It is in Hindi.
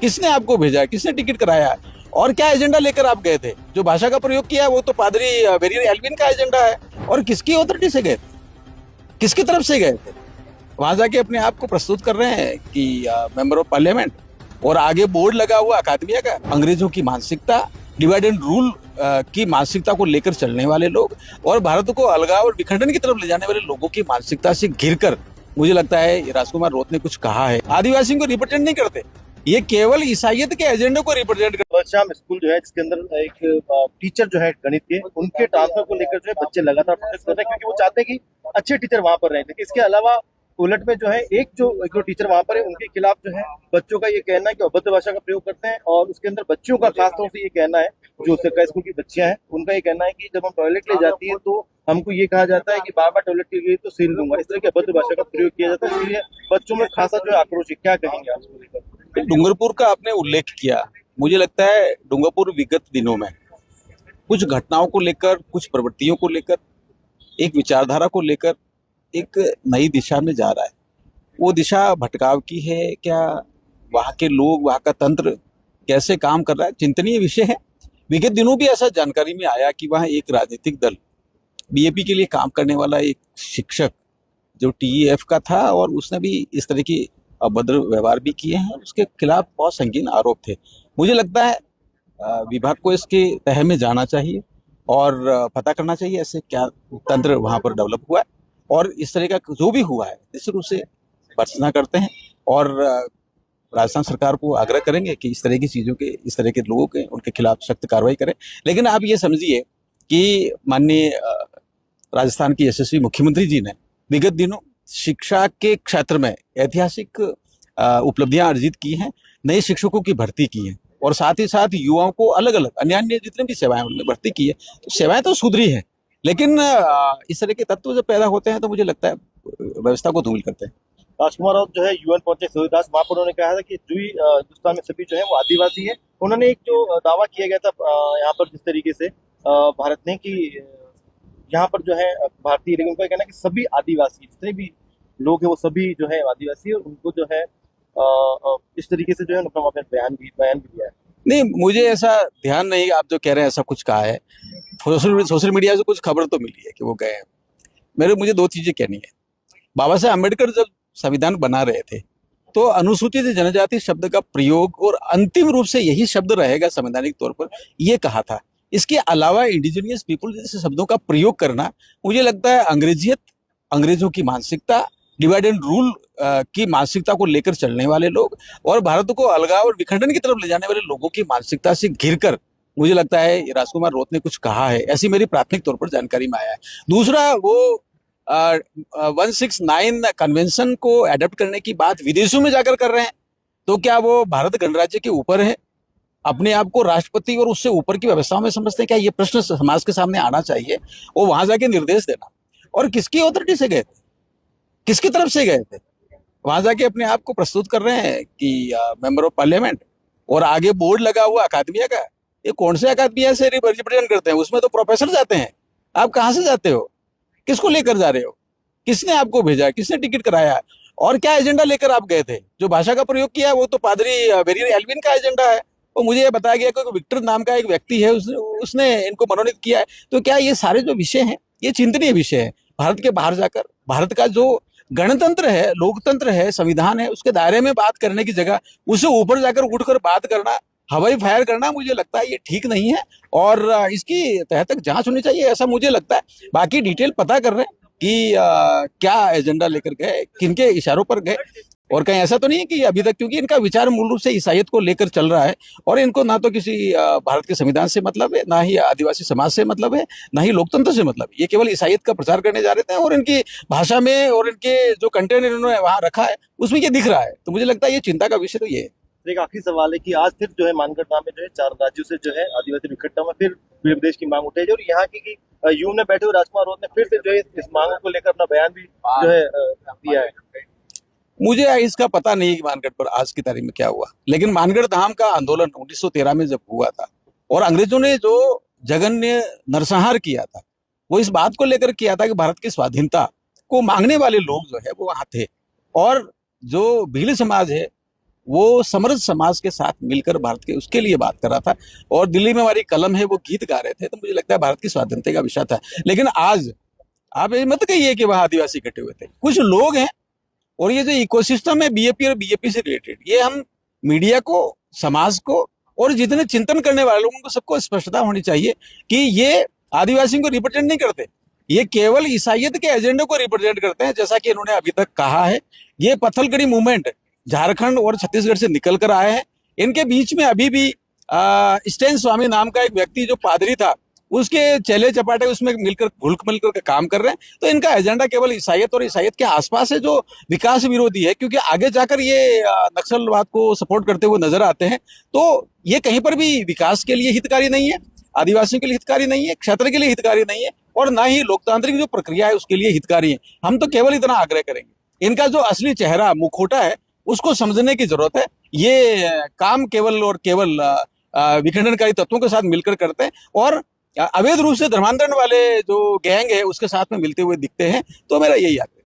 किसने आपको भेजा है, किसने टिकट कराया है, और क्या एजेंडा लेकर आप गए थे? जो भाषा का प्रयोग किया वो तो पादरी वेरियर एल्विन का एजेंडा है। और किसकी अथॉरिटी से गए थे, किसकी तरफ से गए थे? वहां जाके अपने आप को प्रस्तुत कर रहे हैं कि मेंबर ऑफ पार्लियामेंट, और आगे बोर्ड लगा हुआ अकादमिया का। अंग्रेजों की मानसिकता, डिवाइड एंड रूल की मानसिकता को लेकर चलने वाले लोग, और भारत को अलगाव और विखंडन की तरफ ले जाने वाले लोगों की मानसिकता से घिरकर मुझे लगता है राजकुमार रोत ने कुछ कहा है। आदिवासियों को रिप्रेजेंट नहीं करते, ये केवल ईसाइयत के एजेंडे को रिप्रेजेंट करते। बलश्याम स्कूल जो है जिसके अंदर एक टीचर जो है गणित के, उनके ट्रांसफर को लेकर जो है बच्चे लगातार प्रोटेस्ट कर रहे हैं क्योंकि वो चाहते हैं कि अच्छे टीचर वहां पर रहे। लेकिन इसके अलावा उलट में जो है एक जो टीचर वहां पर है उनके खिलाफ जो है बच्चों का ये कहना है कि अभद्र भाषा का प्रयोग करते हैं। और उसके अंदर बच्चियों का खासतौर से ये कहना है, जो सरकारी स्कूल की बच्चियां हैं उनका ये कहना है कि जब हम टॉयलेट ले जाती है तो हमको ये कहा जाता है कि बार बार टॉयलेट के लिए तो सील दूंगा। इस तरह की अभद्र भाषा का प्रयोग किया जाता है, इसलिए बच्चों में खासा जो है आक्रोश है। क्या कहेंगे आप इसको लेकर? डूंगरपुर का आपने उल्लेख किया, मुझे लगता है डूंगरपुर विगत दिनों में कुछ घटनाओं को लेकर, कुछ प्रवृत्तियों को लेकर, एक विचारधारा को लेकर एक नई दिशा में जा रहा है। वो दिशा भटकाव की है क्या, वहाँ के लोग, वहाँ का तंत्र कैसे काम कर रहा है, चिंतनीय विषय है। विगत दिनों भी ऐसा जानकारी में आया कि वहाँ एक राजनीतिक दल, बीएपी के लिए काम करने वाला एक शिक्षक जो टीईएफ का था, और उसने भी इस तरह की अभद्र व्यवहार भी किए हैं, उसके खिलाफ बहुत संगीन आरोप थे। मुझे लगता है विभाग को इसके तह में जाना चाहिए और पता करना चाहिए ऐसे क्या तंत्र वहाँ पर डेवलप हुआ है, और इस तरह का जो भी हुआ है निश्चित रूप से भर्त्सना करते हैं, और राजस्थान सरकार को आग्रह करेंगे कि इस तरह की चीज़ों के, इस तरह के लोगों के, उनके खिलाफ सख्त कार्रवाई करें। लेकिन आप ये समझिए कि माननीय राजस्थान की यशस्वी मुख्यमंत्री जी ने विगत दिनों शिक्षा के क्षेत्र में ऐतिहासिक उपलब्धियां अर्जित की हैं, नए शिक्षकों की भर्ती की है, और साथ ही साथ युवाओं को अलग अलग अन्य जितने भी सेवाएं उनमें भर्ती की है। तो सेवाएं तो सुधरी हैं, लेकिन इस तरह के तत्व जब पैदा होते हैं तो मुझे लगता है व्यवस्था को धूमिल करते हैं। राजकुमार राउत जो है यूएन पहुंचे सूर्यदास, वहां पर उन्होंने कहा था कि जो हिंदुस्तान में सभी जो है वो आदिवासी है। उन्होंने एक जो दावा किया गया था यहाँ पर जिस तरीके से भारत ने कि यहाँ पर जो है भारतीय, लेकिन उनका कहना है कि सभी आदिवासी जितने भी लोग हैं वो सभी जो है आदिवासी है, और उनको जो है इस तरीके से जो है उन्होंने अपने बयान भी दिया है। नहीं, मुझे ऐसा ध्यान नहीं, आप जो कह रहे हैं ऐसा कुछ कहा है। सोशल मीडिया से कुछ खबर तो मिली है कि वो गए हैं। मुझे दो चीजें कहनी है। बाबा साहब अम्बेडकर जब संविधान बना रहे थे तो अनुसूचित जनजाति शब्द का प्रयोग, और अंतिम रूप से यही शब्द रहेगा संवैधानिक तौर पर, ये कहा था। इसके अलावा इंडिजिनियस पीपुल जैसे शब्दों का प्रयोग करना, मुझे लगता है अंग्रेजियत, अंग्रेजों की मानसिकता, डिवाइड एंड रूल की मानसिकता को लेकर चलने वाले लोग, और भारत को अलगाव और विखंडन की तरफ ले जाने वाले लोगों की मानसिकता से घिरकर मुझे लगता है राजकुमार रोत ने कुछ कहा है, ऐसी मेरी प्राथमिक तौर पर जानकारी में आया है। दूसरा, वो 169 कन्वेंशन को एडॉप्ट करने की बात विदेशों में जाकर कर रहे हैं, तो क्या वो भारत गणराज्य के ऊपर है, अपने आप को राष्ट्रपति और उससे ऊपर की व्यवस्थाओं में समझते हैं क्या? ये प्रश्न समाज के सामने आना चाहिए, और वहां जाके निर्देश देना। और किसकी अथॉरिटी से गए थे, किसकी तरफ से गए थे? वहां जाके अपने आप को प्रस्तुत कर रहे हैं कि मेंबर ऑफ पार्लियामेंट, और आगे बोर्ड लगा हुआ अकादमिया का। ये कौन से अकादमिया से रिप्रेजेंट करते हैं? उसमें तो प्रोफेसर जाते हैं। आप कहाँ से जाते हो, किसको लेकर जा रहे हो, किसने आपको भेजा, किसने टिकट कराया, और क्या एजेंडा लेकर आप गए थे? जो भाषा का प्रयोग किया वो तो पादरी वेरियर एल्विन का एजेंडा है। और मुझे ये बताया गया कि विक्टर नाम का एक व्यक्ति है, उसने इनको मनोनीत किया है। तो क्या ये सारे जो विषय हैं ये चिंतनीय विषय है? भारत के बाहर जाकर भारत का जो गणतंत्र है, लोकतंत्र है, संविधान है, उसके दायरे में बात करने की जगह उससे ऊपर जाकर उठकर बात करना, हवाई फायर करना, मुझे लगता है ये ठीक नहीं है, और इसकी तह तक जांच होनी चाहिए, ऐसा मुझे लगता है। बाकी डिटेल पता कर रहे हैं कि क्या एजेंडा लेकर गए, किनके इशारों पर गए, और कहीं ऐसा तो नहीं है कि अभी तक, क्योंकि इनका विचार मूल रूप से ईसाइयत को लेकर चल रहा है, और इनको ना तो किसी भारत के संविधान से मतलब है, ना ही आदिवासी समाज से मतलब है, ना ही लोकतंत्र से मतलब है। ये केवल ईसाइयत का प्रचार करने जा रहे थे, और इनकी भाषा में और इनके जो कंटेंट इन्होंने वहां रखा है उसमें ये दिख रहा है। तो मुझे लगता है ये चिंता का विषय तो ये है। एक आखिरी सवाल है कि आज फिर जो है मानगढ़ में जो है 4 राज्यों से जो है आदिवासी इकट्ठा में फिर प्रदेश की मांग उठाई, और यहाँ की यूं ने बैठे हुए राजकुमार रोत ने फिर से जो है इस मांग को लेकर अपना बयान भी जो है दिया है। मुझे इसका पता नहीं कि मानगढ़ पर आज की तारीख में क्या हुआ, लेकिन मानगढ़ धाम का आंदोलन 1913 में जब हुआ था, और अंग्रेजों ने जो जघन्य नरसंहार किया था, वो इस बात को लेकर किया था कि भारत की स्वाधीनता को मांगने वाले लोग जो है वो वहां थे, और जो भील समाज है वो समृद्ध समाज के साथ मिलकर भारत के उसके लिए बात कर रहा था। और दिल्ली में हमारी कलम है, वो गीत गा रहे थे। तो मुझे लगता है भारत की स्वाधीनता का विषय था। लेकिन आज आप ये मत कहिए कि वहाँ आदिवासी इकट्ठे हुए थे, कुछ लोग हैं। और ये जो इकोसिस्टम है बीएपी और बीजेपी से रिलेटेड, ये हम मीडिया को, समाज को और जितने चिंतन करने वाले लोगों को सबको स्पष्टता होनी चाहिए कि ये आदिवासियों को रिप्रेजेंट नहीं करते, ये केवल ईसाइयत के एजेंडे को रिप्रेजेंट करते हैं। जैसा कि इन्होंने अभी तक कहा है, ये पत्थलगड़ी मूवमेंट झारखंड और छत्तीसगढ़ से निकल कर आए हैं। इनके बीच में अभी भी स्टैन स्वामी नाम का एक व्यक्ति जो पादरी था, उसके चेले चपाटे उसमें मिलकर घुल मिलकर के काम कर रहे हैं। तो इनका एजेंडा केवल ईसाइयत और ईसाइयत के आसपास है, जो विकास विरोधी है। क्योंकि आगे जाकर ये नक्सलवाद को सपोर्ट करते हुए नजर आते हैं। तो ये कहीं पर भी विकास के लिए हितकारी नहीं है, आदिवासियों के लिए हितकारी नहीं है, क्षेत्र के लिए हितकारी नहीं है, और ना ही लोकतांत्रिक जो प्रक्रिया है उसके लिए हितकारी है। हम तो केवल इतना आग्रह करेंगे, इनका जो असली चेहरा मुखौटा है उसको समझने की जरूरत है। ये काम केवल और केवल विखंडनकारी तत्वों के साथ मिलकर करते हैं और अवैध रूप से धर्मांतरण वाले जो गैंग है उसके साथ में मिलते हुए दिखते हैं। तो मेरा यही